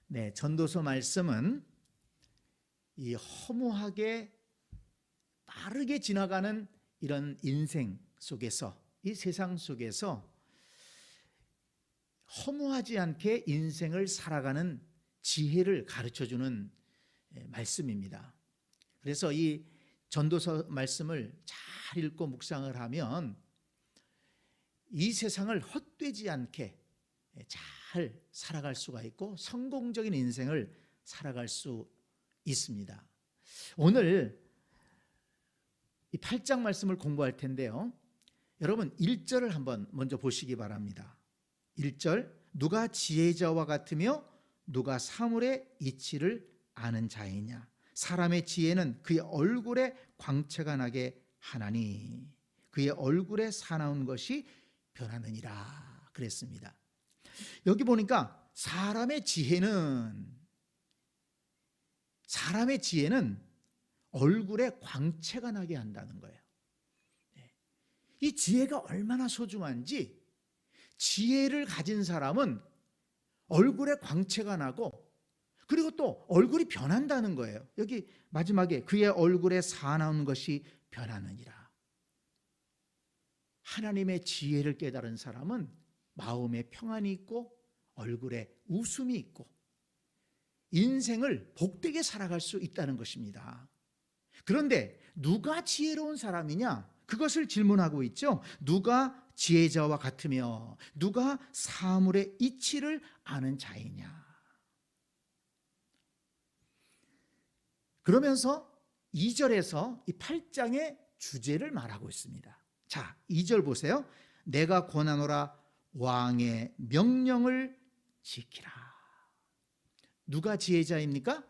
네, 전도서 말씀은 이 허무하게 빠르게 지나가는 이런 인생 속에서, 이 세상 속에서 허무하지 않게 인생을 살아가는 지혜를 가르쳐주는 말씀입니다. 그래서 이 전도서 말씀을 잘 읽고 묵상을 하면 이 세상을 헛되지 않게 잘 살아갈 수가 있고 성공적인 인생을 살아갈 수 있습니다. 오늘 이 8장 말씀을 공부할 텐데요. 여러분 1절을 한번 먼저 보시기 바랍니다. 1절, 누가 지혜자와 같으며 누가 사물의 이치를 아는 자이냐. 사람의 지혜는 그의 얼굴에 광채가 나게 하나니 그의 얼굴에 사나운 것이 변하느니라 그랬습니다. 여기 보니까 사람의 지혜는 얼굴에 광채가 나게 한다는 거예요. 이 지혜가 얼마나 소중한지, 지혜를 가진 사람은 얼굴에 광채가 나고 그리고 또 얼굴이 변한다는 거예요. 여기 마지막에 그의 얼굴에 사나운 것이 변하느니라. 하나님의 지혜를 깨달은 사람은 마음에 평안이 있고 얼굴에 웃음이 있고 인생을 복되게 살아갈 수 있다는 것입니다. 그런데 누가 지혜로운 사람이냐? 그것을 질문하고 있죠. 누가 지혜자와 같으며 누가 사물의 이치를 아는 자이냐. 그러면서 2절에서 이 8장의 주제를 말하고 있습니다. 자, 2절 보세요. 내가 권하노라 왕의 명령을 지키라. 누가 지혜자입니까?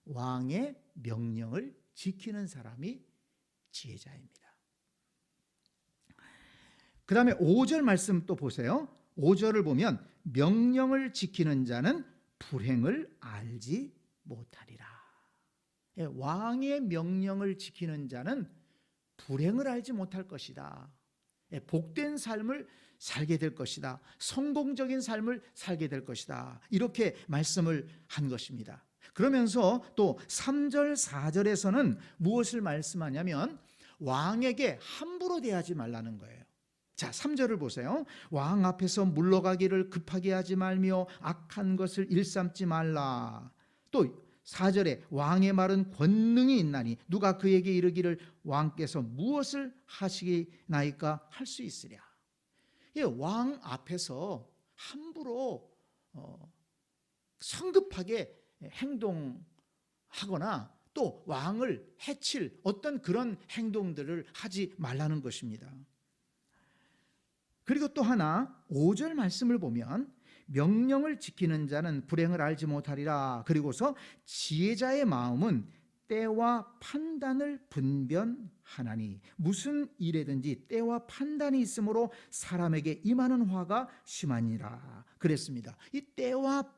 왕의 명령을 지키는 사람이 지혜자입니다. 그 다음에 5절 말씀 또 보세요. 5절을 보면 명령을 지키는 자는 불행을 알지 못하리라. 왕의 명령을 지키는 자는 불행을 알지 못할 것이다. 복된 삶을 살게 될 것이다. 성공적인 삶을 살게 될 것이다. 이렇게 말씀을 한 것입니다. 그러면서 또 3절, 4절에서는 무엇을 말씀하냐면 왕에게 함부로 대하지 말라는 거예요. 자, 3절을 보세요. 왕 앞에서 물러가기를 급하게 하지 말며 악한 것을 일삼지 말라. 또 4절에 왕의 말은 권능이 있나니 누가 그에게 이르기를 왕께서 무엇을 하시나이까 할 수 있으랴. 왕 앞에서 함부로 성급하게 행동하거나 또 왕을 해칠 어떤 그런 행동들을 하지 말라는 것입니다. 그리고 또 하나 5절 말씀을 보면 명령을 지키는 자는 불행을 알지 못하리라. 그리고서 지혜자의 마음은 때와 판단을 분별하나니 무슨 일에든지 때와 판단이 있으므로 사람에게 임하는 화가 심하니라 그랬습니다. 이 때와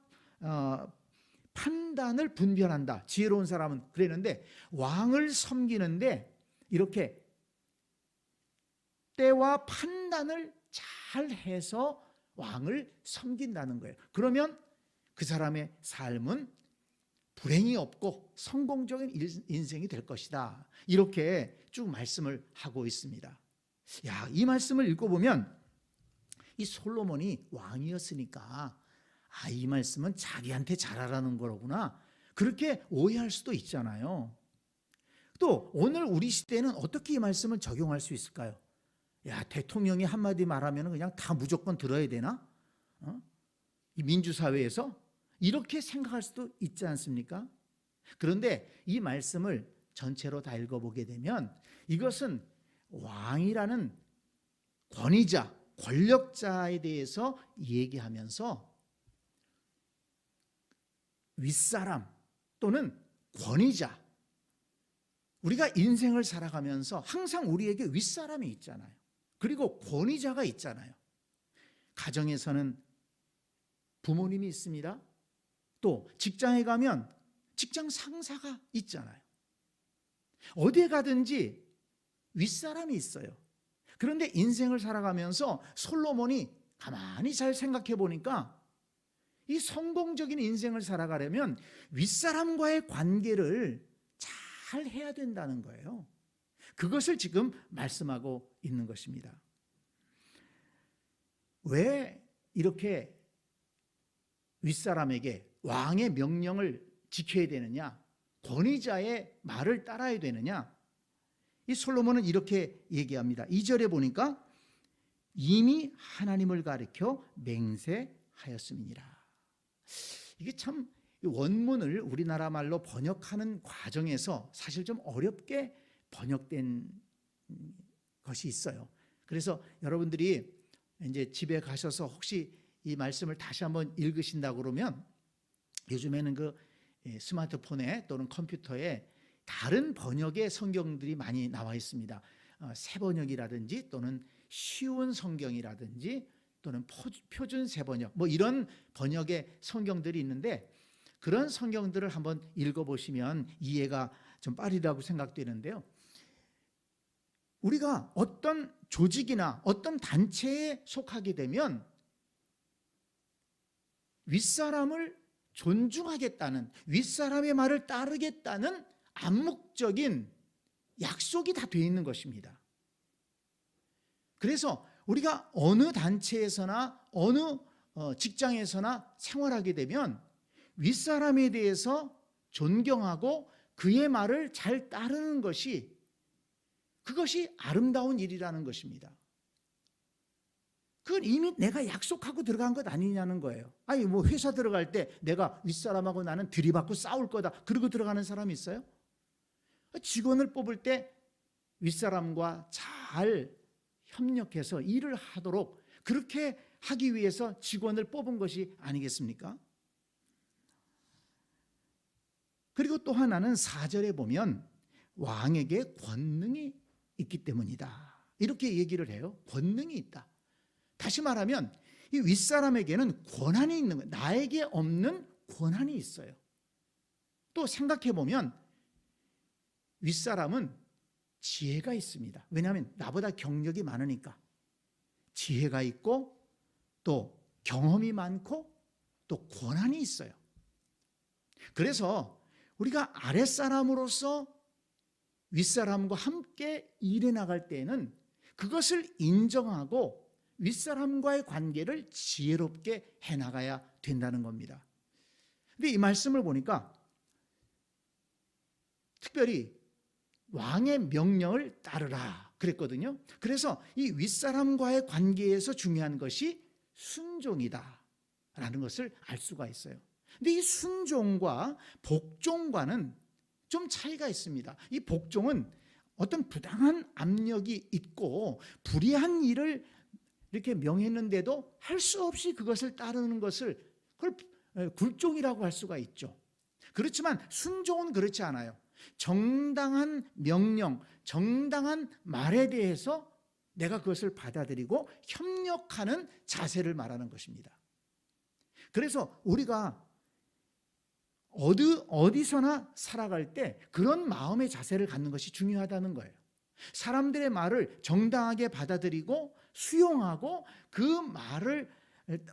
판단을 분별한다. 지혜로운 사람은 그랬는데 왕을 섬기는데 이렇게 때와 판단을 잘 해서 왕을 섬긴다는 거예요. 그러면 그 사람의 삶은 불행이 없고 성공적인 인생이 될 것이다. 이렇게 쭉 말씀을 하고 있습니다. 야, 이 말씀을 읽어보면 이 솔로몬이 왕이었으니까 이 말씀은 자기한테 잘하라는 거로구나. 그렇게 오해할 수도 있잖아요. 또 오늘 우리 시대에는 어떻게 이 말씀을 적용할 수 있을까요? 야, 대통령이 한마디 말하면 그냥 다 무조건 들어야 되나? 이 민주사회에서? 이렇게 생각할 수도 있지 않습니까? 그런데 이 말씀을 전체로 다 읽어보게 되면 이것은 왕이라는 권위자, 권력자에 대해서 얘기하면서 윗사람 또는 권위자, 우리가 인생을 살아가면서 항상 우리에게 윗사람이 있잖아요. 그리고 권위자가 있잖아요. 가정에서는 부모님이 있습니다. 또 직장에 가면 직장 상사가 있잖아요. 어디에 가든지 윗사람이 있어요. 그런데 인생을 살아가면서 솔로몬이 가만히 잘 생각해 보니까 이 성공적인 인생을 살아가려면 윗사람과의 관계를 잘 해야 된다는 거예요. 그것을 지금 말씀하고 있는 것입니다. 왜 이렇게 윗사람에게 왕의 명령을 지켜야 되느냐, 권위자의 말을 따라야 되느냐? 이 솔로몬은 이렇게 얘기합니다. 2절에 보니까 이미 하나님을 가리켜 맹세하였음이니라. 이게 참 원문을 우리나라 말로 번역하는 과정에서 사실 좀 어렵게 번역된 것이 있어요. 그래서 여러분들이 이제 집에 가셔서 혹시 이 말씀을 다시 한번 읽으신다 그러면 요즘에는 그 스마트폰에 또는 컴퓨터에 다른 번역의 성경들이 많이 나와 있습니다. 새 번역이라든지 또는 쉬운 성경이라든지 또는 표준 새 번역 뭐 이런 번역의 성경들이 있는데 그런 성경들을 한번 읽어보시면 이해가 좀 빠르다고 생각되는데요. 우리가 어떤 조직이나 어떤 단체에 속하게 되면 윗사람을 존중하겠다는, 윗사람의 말을 따르겠다는 암묵적인 약속이 다 되어 있는 것입니다. 그래서 우리가 어느 단체에서나 어느 직장에서나 생활하게 되면 윗사람에 대해서 존경하고 그의 말을 잘 따르는 것이 그것이 아름다운 일이라는 것입니다. 그건 이미 내가 약속하고 들어간 것 아니냐는 거예요. 아니 뭐 회사 들어갈 때 내가 윗사람하고 나는 들이받고 싸울 거다 그러고 들어가는 사람이 있어요? 직원을 뽑을 때 윗사람과 잘 협력해서 일을 하도록 그렇게 하기 위해서 직원을 뽑은 것이 아니겠습니까? 그리고 또 하나는 4절에 보면 왕에게 권능이 있기 때문이다. 이렇게 얘기를 해요. 권능이 있다. 다시 말하면 이 윗사람에게는 권한이 있는 거예요. 나에게 없는 권한이 있어요. 또 생각해 보면 윗사람은 지혜가 있습니다. 왜냐하면 나보다 경력이 많으니까 지혜가 있고 또 경험이 많고 또 권한이 있어요. 그래서 우리가 아랫사람으로서 윗사람과 함께 일해 나갈 때에는 그것을 인정하고 윗사람과의 관계를 지혜롭게 해나가야 된다는 겁니다. 근데 이 말씀을 보니까 특별히 왕의 명령을 따르라 그랬거든요. 그래서 이 윗사람과의 관계에서 중요한 것이 순종이다 라는 것을 알 수가 있어요. 근데 이 순종과 복종과는 좀 차이가 있습니다. 이 복종은 어떤 부당한 압력이 있고 불의한 일을 이렇게 명했는데도 할 수 없이 그것을 따르는 것을 그걸 굴종이라고 할 수가 있죠. 그렇지만 순종은 그렇지 않아요. 정당한 명령, 정당한 말에 대해서 내가 그것을 받아들이고 협력하는 자세를 말하는 것입니다. 그래서 우리가 어디서나 살아갈 때 그런 마음의 자세를 갖는 것이 중요하다는 거예요. 사람들의 말을 정당하게 받아들이고 수용하고 그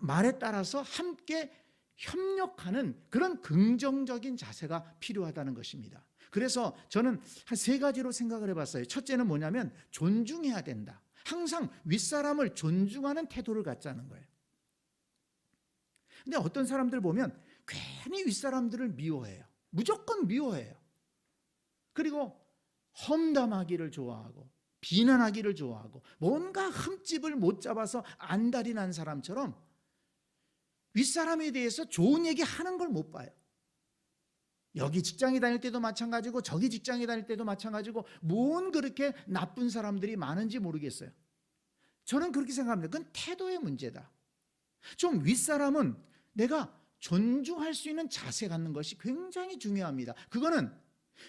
말에 따라서 함께 협력하는 그런 긍정적인 자세가 필요하다는 것입니다. 그래서 저는 한 3가지로 생각을 해봤어요. 첫째는 뭐냐면 존중해야 된다. 항상 윗사람을 존중하는 태도를 갖자는 거예요. 근데 어떤 사람들 보면 괜히 윗사람들을 미워해요. 무조건 미워해요. 그리고 험담하기를 좋아하고 비난하기를 좋아하고 뭔가 흠집을 못 잡아서 안달이 난 사람처럼 윗사람에 대해서 좋은 얘기 하는 걸 못 봐요. 여기 직장에 다닐 때도 마찬가지고 저기 직장에 다닐 때도 마찬가지고 뭔 그렇게 나쁜 사람들이 많은지 모르겠어요. 저는 그렇게 생각합니다. 그건 태도의 문제다. 좀 윗사람은 내가 존중할 수 있는 자세 갖는 것이 굉장히 중요합니다. 그거는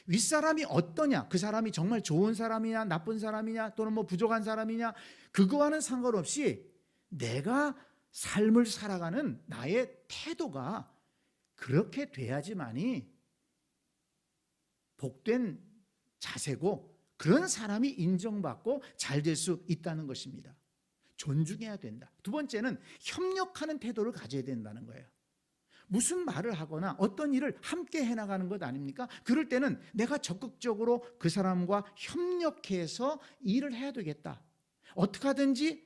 윗사람이 어떠냐, 그 사람이 정말 좋은 사람이냐 나쁜 사람이냐 또는 뭐 부족한 사람이냐 그거와는 상관없이 내가 삶을 살아가는 나의 태도가 그렇게 돼야지만이 복된 자세고 그런 사람이 인정받고 잘 될 수 있다는 것입니다. 존중해야 된다. 두 번째는 협력하는 태도를 가져야 된다는 거예요. 무슨 말을 하거나 어떤 일을 함께 해나가는 것 아닙니까? 그럴 때는 내가 적극적으로 그 사람과 협력해서 일을 해야 되겠다. 어떻게 하든지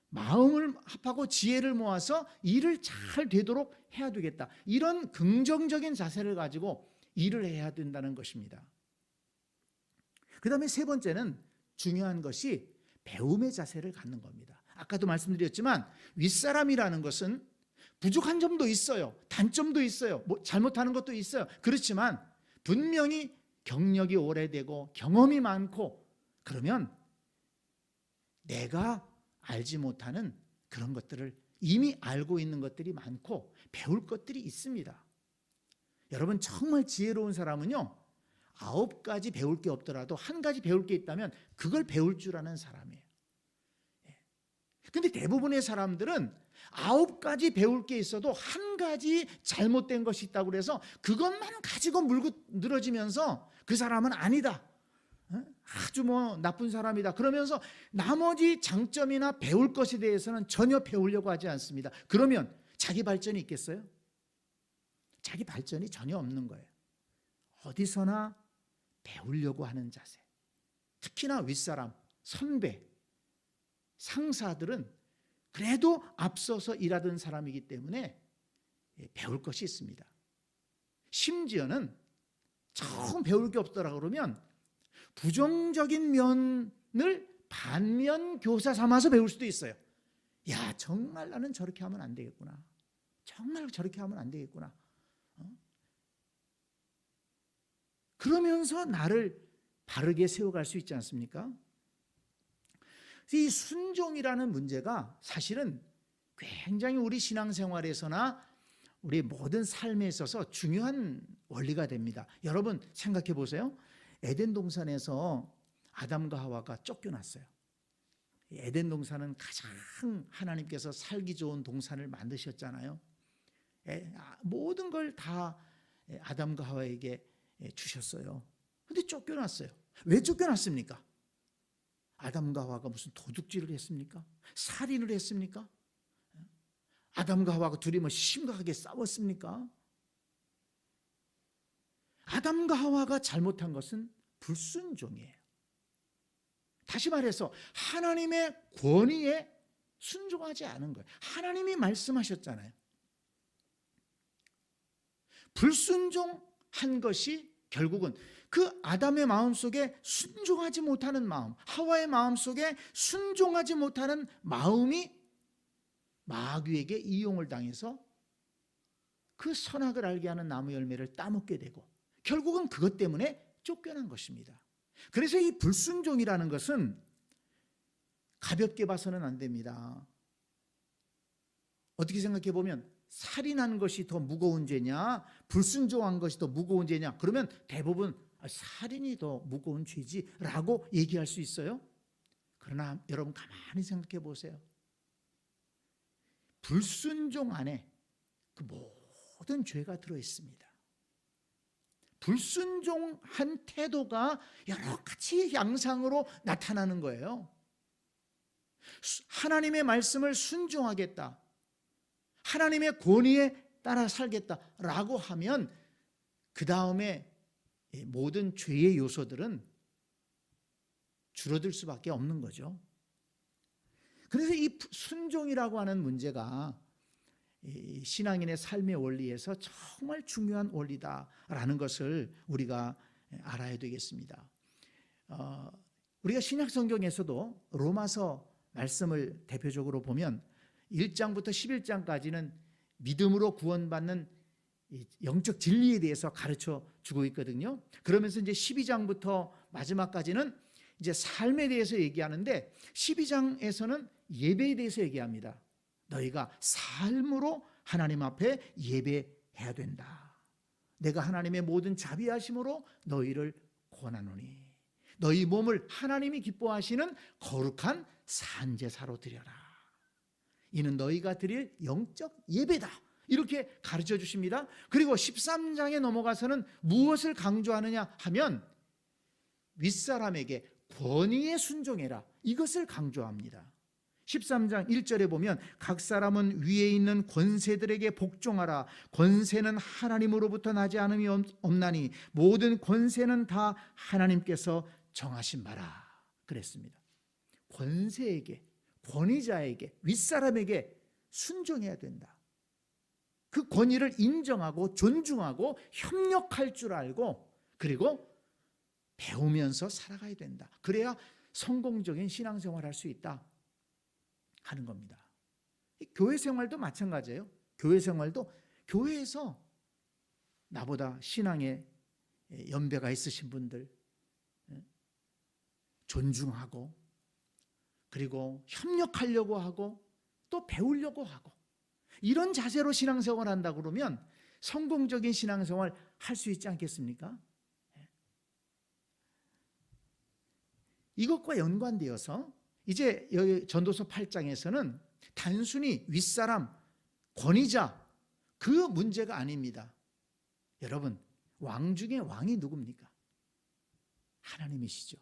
마음을 합하고 지혜를 모아서 일을 잘 되도록 해야 되겠다. 이런 긍정적인 자세를 가지고 일을 해야 된다는 것입니다. 그 다음에 세 번째는 중요한 것이 배움의 자세를 갖는 겁니다. 아까도 말씀드렸지만 윗사람이라는 것은 부족한 점도 있어요. 단점도 있어요. 잘못하는 것도 있어요. 그렇지만 분명히 경력이 오래되고 경험이 많고 그러면 내가 알지 못하는 그런 것들을 이미 알고 있는 것들이 많고 배울 것들이 있습니다. 여러분 정말 지혜로운 사람은요 9가지 배울 게 없더라도 한 가지 배울 게 있다면 그걸 배울 줄 아는 사람이에요. 근데 대부분의 사람들은 9가지 배울 게 있어도 한 가지 잘못된 것이 있다고 그래서 그것만 가지고 물고 늘어지면서 그 사람은 아니다. 아주 나쁜 사람이다. 그러면서 나머지 장점이나 배울 것에 대해서는 전혀 배우려고 하지 않습니다. 그러면 자기 발전이 있겠어요? 자기 발전이 전혀 없는 거예요. 어디서나 배우려고 하는 자세. 특히나 윗사람, 선배, 상사들은 그래도 앞서서 일하던 사람이기 때문에 배울 것이 있습니다. 심지어는 처음 배울 게 없더라 그러면 부정적인 면을 반면 교사 삼아서 배울 수도 있어요. 야, 정말 나는 저렇게 하면 안 되겠구나. 정말 저렇게 하면 안 되겠구나. 그러면서 나를 바르게 세워갈 수 있지 않습니까? 이 순종이라는 문제가 사실은 굉장히 우리 신앙생활에서나 우리 모든 삶에 있어서 중요한 원리가 됩니다. 여러분 생각해 보세요. 에덴 동산에서 아담과 하와가 쫓겨났어요. 에덴 동산은 가장 하나님께서 살기 좋은 동산을 만드셨잖아요. 모든 걸 다 아담과 하와에게 주셨어요. 근데 쫓겨났어요. 왜 쫓겨났습니까? 아담과 하와가 무슨 도둑질을 했습니까? 살인을 했습니까? 아담과 하와가 둘이 심각하게 싸웠습니까? 아담과 하와가 잘못한 것은 불순종이에요. 다시 말해서 하나님의 권위에 순종하지 않은 거예요. 하나님이 말씀하셨잖아요. 불순종한 것이 결국은 그 아담의 마음속에 순종하지 못하는 마음, 하와의 마음속에 순종하지 못하는 마음이 마귀에게 이용을 당해서 그 선악을 알게 하는 나무 열매를 따먹게 되고 결국은 그것 때문에 쫓겨난 것입니다. 그래서 이 불순종이라는 것은 가볍게 봐서는 안 됩니다. 어떻게 생각해 보면 살인한 것이 더 무거운 죄냐, 불순종한 것이 더 무거운 죄냐, 그러면 대부분 살인이 더 무거운 죄지라고 얘기할 수 있어요. 그러나 여러분 가만히 생각해 보세요. 불순종 안에 그 모든 죄가 들어있습니다. 불순종한 태도가 여러 가지 양상으로 나타나는 거예요. 하나님의 말씀을 순종하겠다, 하나님의 권위에 따라 살겠다라고 하면 그 다음에 모든 죄의 요소들은 줄어들 수밖에 없는 거죠. 그래서 이 순종이라고 하는 문제가 신앙인의 삶의 원리에서 정말 중요한 원리다라는 것을 우리가 알아야 되겠습니다. 우리가 신약 성경에서도 로마서 말씀을 대표적으로 보면 1장부터 11장까지는 믿음으로 구원받는 영적 진리에 대해서 가르쳐 주고 있거든요. 그러면서 이제 12장부터 마지막까지는 이제 삶에 대해서 얘기하는데 12장에서는 예배에 대해서 얘기합니다. 너희가 삶으로 하나님 앞에 예배해야 된다. 내가 하나님의 모든 자비하심으로 너희를 권하노니 너희 몸을 하나님이 기뻐하시는 거룩한 산제사로 드려라. 이는 너희가 드릴 영적 예배다. 이렇게 가르쳐 주십니다. 그리고 13장에 넘어가서는 무엇을 강조하느냐 하면 윗사람에게 권위에 순종해라. 이것을 강조합니다. 13장 1절에 보면 각 사람은 위에 있는 권세들에게 복종하라. 권세는 하나님으로부터 나지 않음이 없나니 모든 권세는 다 하나님께서 정하신 바라 그랬습니다. 권세에게, 권위자에게, 윗사람에게 순종해야 된다. 그 권위를 인정하고 존중하고 협력할 줄 알고 그리고 배우면서 살아가야 된다. 그래야 성공적인 신앙생활을 할 수 있다 하는 겁니다. 교회 생활도 마찬가지예요. 교회 생활도 교회에서 나보다 신앙에 연배가 있으신 분들 존중하고 그리고 협력하려고 하고 또 배우려고 하고 이런 자세로 신앙생활을 한다 그러면 성공적인 신앙생활 할 수 있지 않겠습니까? 이것과 연관되어서 이제 여기 전도서 8장에서는 단순히 윗사람, 권위자 그 문제가 아닙니다. 여러분, 왕 중에 왕이 누굽니까? 하나님이시죠.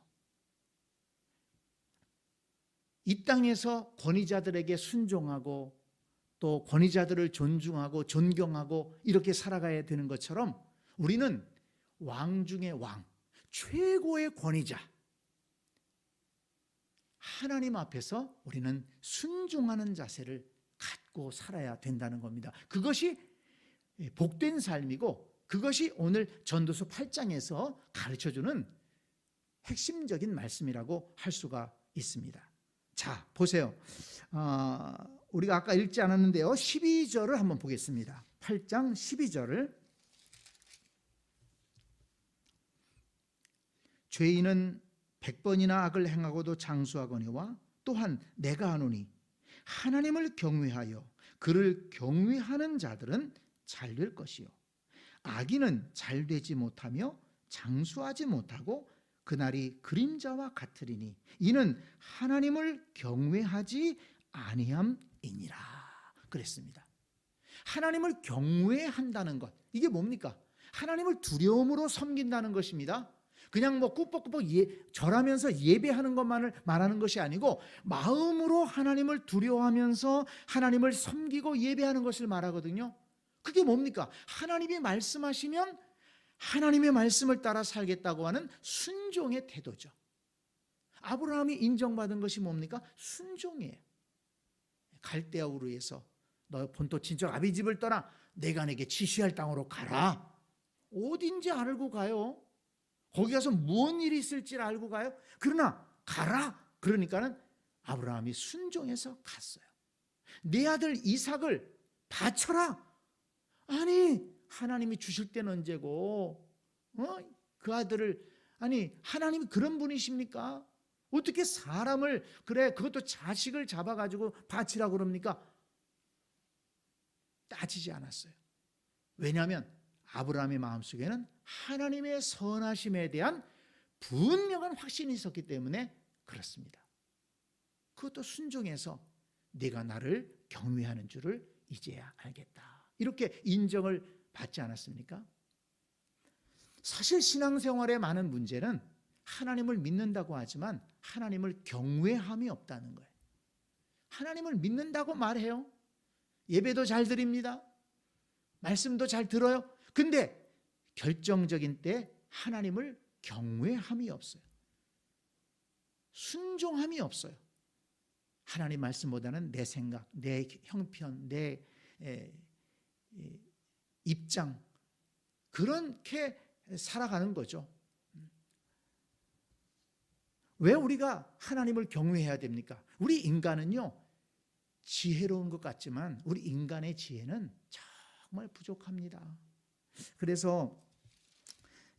이 땅에서 권위자들에게 순종하고 또 권위자들을 존중하고 존경하고 이렇게 살아가야 되는 것처럼 우리는 왕 중에 왕, 최고의 권위자 하나님 앞에서 우리는 순종하는 자세를 갖고 살아야 된다는 겁니다. 그것이 복된 삶이고 그것이 오늘 전도서 8장에서 가르쳐주는 핵심적인 말씀이라고 할 수가 있습니다. 자, 보세요. 우리가 아까 읽지 않았는데요. 12절을 한번 보겠습니다. 8장 12절을. 죄인은 100번이나 악을 행하고도 장수하거니와 또한 내가 하노니 하나님을 경외하여 그를 경외하는 자들은 잘 될 것이요 악인은 잘 되지 못하며 장수하지 못하고 그날이 그림자와 같으리니 이는 하나님을 경외하지 아니함이니라 그랬습니다. 하나님을 경외한다는 것, 이게 뭡니까? 하나님을 두려움으로 섬긴다는 것입니다. 그냥 뭐 꾸벅꾸벅 절하면서 예배하는 것만을 말하는 것이 아니고 마음으로 하나님을 두려워하면서 하나님을 섬기고 예배하는 것을 말하거든요. 그게 뭡니까? 하나님이 말씀하시면 하나님의 말씀을 따라 살겠다고 하는 순종의 태도죠. 아브라함이 인정받은 것이 뭡니까? 순종이에요. 갈대아 우르에서 너 본토 친척 아비 집을 떠나 내가 내게 지시할 땅으로 가라. 어딘지 알고 가요. 거기 가서 무슨 일이 있을지 알고 가요. 그러나 가라. 그러니까는 아브라함이 순종해서 갔어요. 내 아들 이삭을 바쳐라. 아니 하나님이 주실 때는 언제고 그 아들을 아니 하나님이 그런 분이십니까? 어떻게 사람을 그래 그것도 자식을 잡아가지고 바치라고 그럽니까? 따지지 않았어요. 왜냐하면 아브라함의 마음속에는 하나님의 선하심에 대한 분명한 확신이 있었기 때문에 그렇습니다. 그것도 순종해서 내가 나를 경외하는 줄을 이제야 알겠다. 이렇게 인정을 받지 않았습니까? 사실 신앙생활의 많은 문제는 하나님을 믿는다고 하지만 하나님을 경외함이 없다는 거예요. 하나님을 믿는다고 말해요. 예배도 잘 드립니다. 말씀도 잘 들어요. 근데 결정적인 때 하나님을 경외함이 없어요. 순종함이 없어요. 하나님 말씀보다는 내 생각, 내 형편, 내 입장 그렇게 살아가는 거죠. 왜 우리가 하나님을 경외해야 됩니까? 우리 인간은요 지혜로운 것 같지만 우리 인간의 지혜는 정말 부족합니다. 그래서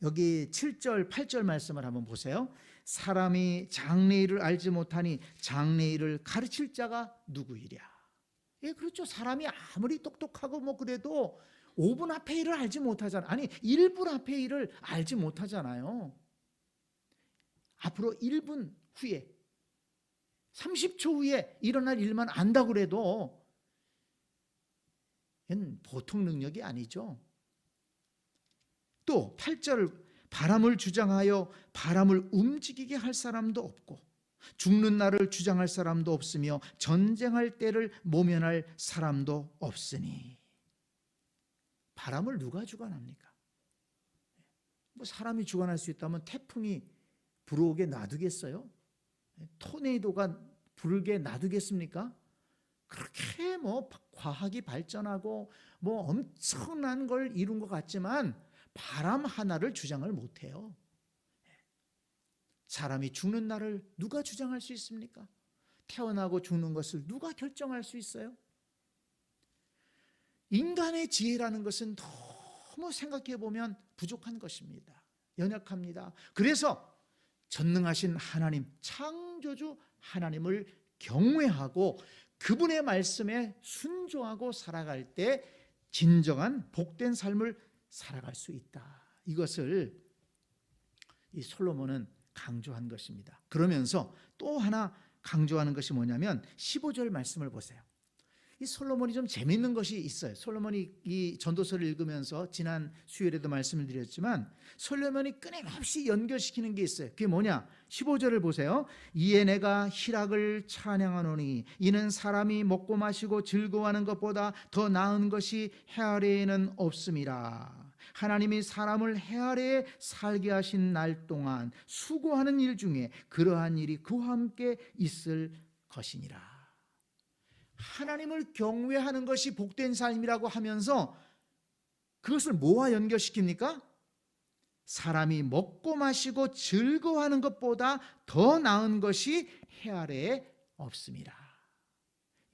여기 7절 8절 말씀을 한번 보세요. 사람이 장래일을 알지 못하니 장래일을 가르칠 자가 누구이랴. 예, 그렇죠. 사람이 아무리 똑똑하고 뭐 그래도 5분 앞의 일을 알지 못하잖아요. 아니 1분 앞의 일을 알지 못하잖아요. 앞으로 1분 후에 30초 후에 일어날 일만 안다고 그래도 이건 보통 능력이 아니죠. 또 8절 바람을 주장하여 바람을 움직이게 할 사람도 없고 죽는 날을 주장할 사람도 없으며 전쟁할 때를 모면할 사람도 없으니. 바람을 누가 주관합니까? 뭐 사람이 주관할 수 있다면 태풍이 불어오게 놔두겠어요? 토네이도가 불게 놔두겠습니까? 그렇게 뭐 과학이 발전하고 뭐 엄청난 걸 이룬 것 같지만 바람 하나를 주장을 못해요. 사람이 죽는 날을 누가 주장할 수 있습니까? 태어나고 죽는 것을 누가 결정할 수 있어요? 인간의 지혜라는 것은 너무 생각해 보면 부족한 것입니다. 연약합니다. 그래서 전능하신 하나님, 창조주 하나님을 경외하고 그분의 말씀에 순종하고 살아갈 때 진정한 복된 삶을 살아갈 수 있다. 이것을 이 솔로몬은 강조한 것입니다. 그러면서 또 하나 강조하는 것이 뭐냐면 15절 말씀을 보세요. 이 솔로몬이 좀 재미있는 것이 있어요. 솔로몬이 이 전도서를 읽으면서 지난 수요일에도 말씀을 드렸지만 솔로몬이 끊임없이 연결시키는 게 있어요. 그게 뭐냐? 15절을 보세요. 이에 내가 희락을 찬양하노니 이는 사람이 먹고 마시고 즐거워하는 것보다 더 나은 것이 해 아래에는 없음이라. 하나님이 사람을 해 아래에 살게 하신 날 동안 수고하는 일 중에 그러한 일이 그와 함께 있을 것이니라. 하나님을 경외하는 것이 복된 삶이라고 하면서 그것을 뭐와 연결시킵니까? 사람이 먹고 마시고 즐거워하는 것보다 더 나은 것이 해 아래에 없습니다.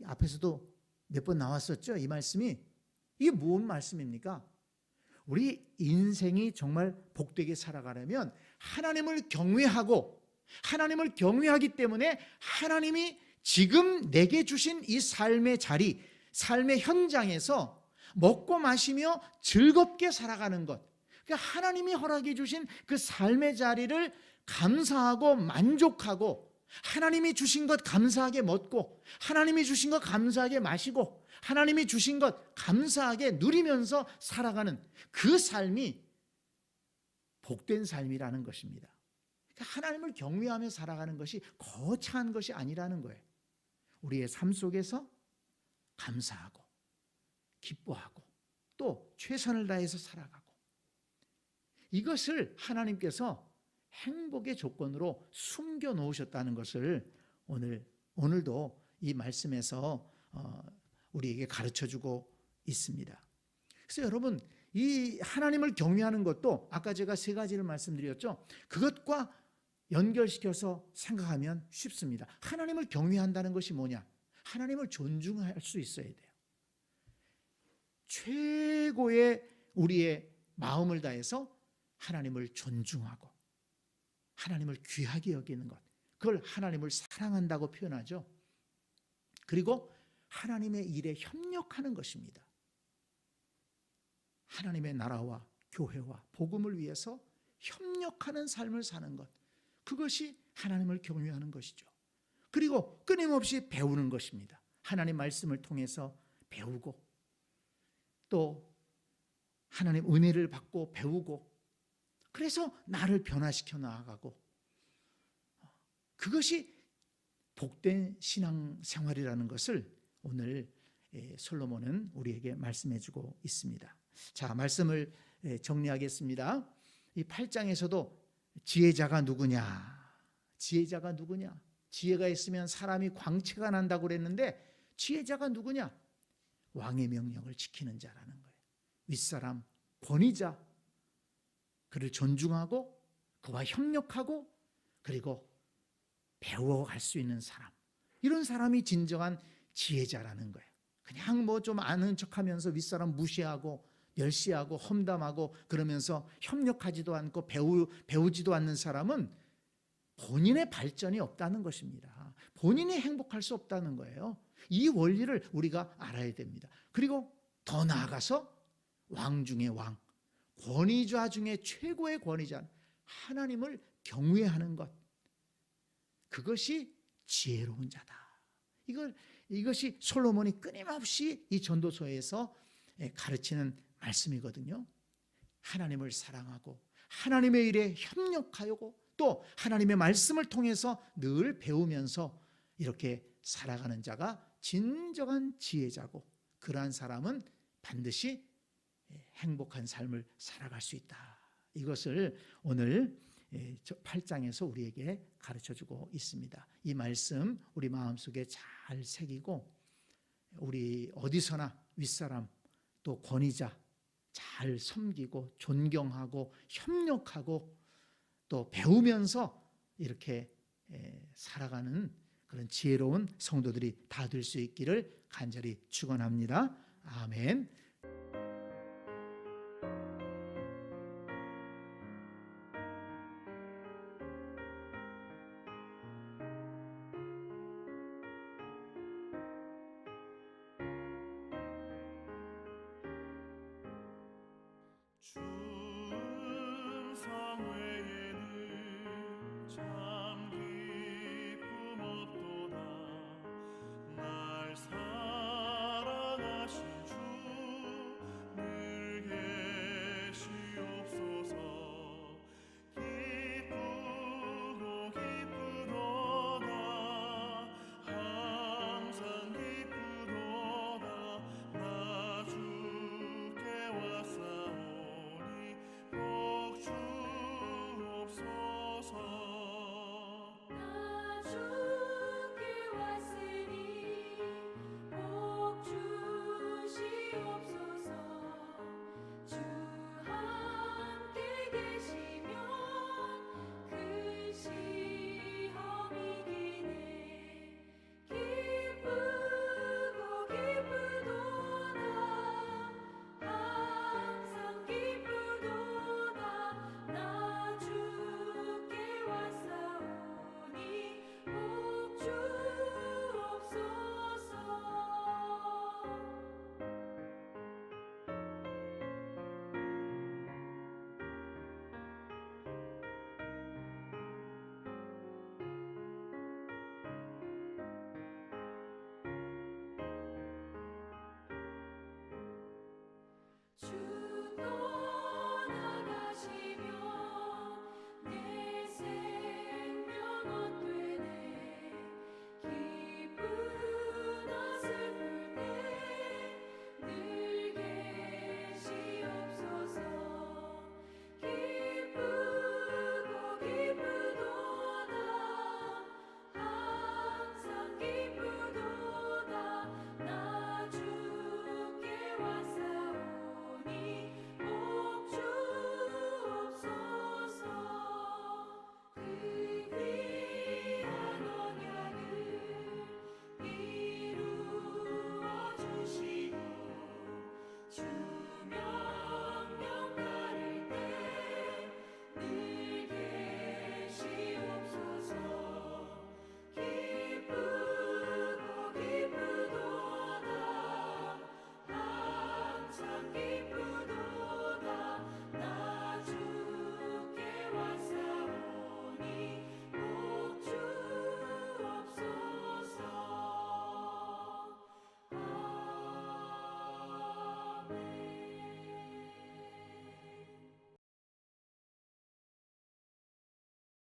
앞에서도 몇 번 나왔었죠, 이 말씀이. 이게 무슨 말씀입니까? 우리 인생이 정말 복되게 살아가려면 하나님을 경외하기 때문에 하나님이 지금 내게 주신 이 삶의 자리, 삶의 현장에서 먹고 마시며 즐겁게 살아가는 것, 그러니까 하나님이 허락해 주신 그 삶의 자리를 감사하고 만족하고 하나님이 주신 것 감사하게 먹고 하나님이 주신 것 감사하게 마시고 하나님이 주신 것 감사하게 누리면서 살아가는 그 삶이 복된 삶이라는 것입니다. 그러니까 하나님을 경외하며 살아가는 것이 거창한 것이 아니라는 거예요. 우리의 삶 속에서 감사하고 기뻐하고 또 최선을 다해서 살아가고, 이것을 하나님께서 행복의 조건으로 숨겨 놓으셨다는 것을 오늘도 이 말씀에서 우리에게 가르쳐주고 있습니다. 그래서 여러분, 이 하나님을 경외하는 것도 아까 제가 세 가지를 말씀드렸죠. 그것과 연결시켜서 생각하면 쉽습니다. 하나님을 경외한다는 것이 뭐냐? 하나님을 존중할 수 있어야 돼요. 최고의 우리의 마음을 다해서 하나님을 존중하고 하나님을 귀하게 여기는 것, 그걸 하나님을 사랑한다고 표현하죠. 그리고 하나님의 일에 협력하는 것입니다. 하나님의 나라와 교회와 복음을 위해서 협력하는 삶을 사는 것, 그것이 하나님을 경외하는 것이죠. 그리고 끊임없이 배우는 것입니다. 하나님 말씀을 통해서 배우고 또 하나님 은혜를 받고 배우고, 그래서 나를 변화시켜 나아가고, 그것이 복된 신앙생활이라는 것을 오늘 솔로몬은 우리에게 말씀해 주고 있습니다. 자, 말씀을 정리하겠습니다. 이 8장에서도 지혜자가 누구냐? 지혜자가 누구냐? 지혜가 있으면 사람이 광채가 난다고 그랬는데 지혜자가 누구냐? 왕의 명령을 지키는 자라는 거예요. 윗사람, 권위자, 그를 존중하고 그와 협력하고 그리고 배워갈 수 있는 사람, 이런 사람이 진정한 지혜자라는 거예요. 그냥 뭐 좀 아는 척하면서 윗사람 무시하고 멸시하고 험담하고 그러면서 협력하지도 않고 배우지도 않는 사람은 본인의 발전이 없다는 것입니다. 본인이 행복할 수 없다는 거예요. 이 원리를 우리가 알아야 됩니다. 그리고 더 나아가서 왕 중의 왕, 권위자 중에 최고의 권위자, 하나님을 경외하는 것, 그것이 지혜로운 자다. 이것이 솔로몬이 끊임없이 이 전도서에서 가르치는 말씀이거든요. 하나님을 사랑하고 하나님의 일에 협력하고 또 하나님의 말씀을 통해서 늘 배우면서 이렇게 살아가는 자가 진정한 지혜자고, 그러한 사람은 반드시 행복한 삶을 살아갈 수 있다. 이것을 오늘 8장에서 우리에게 가르쳐주고 있습니다. 이 말씀 우리 마음속에 잘 새기고 우리 어디서나 윗사람 또 권위자 잘 섬기고 존경하고 협력하고 또 배우면서 이렇게 살아가는 그런 지혜로운 성도들이 다 될 수 있기를 간절히 축원합니다. 아멘. 충성 외에는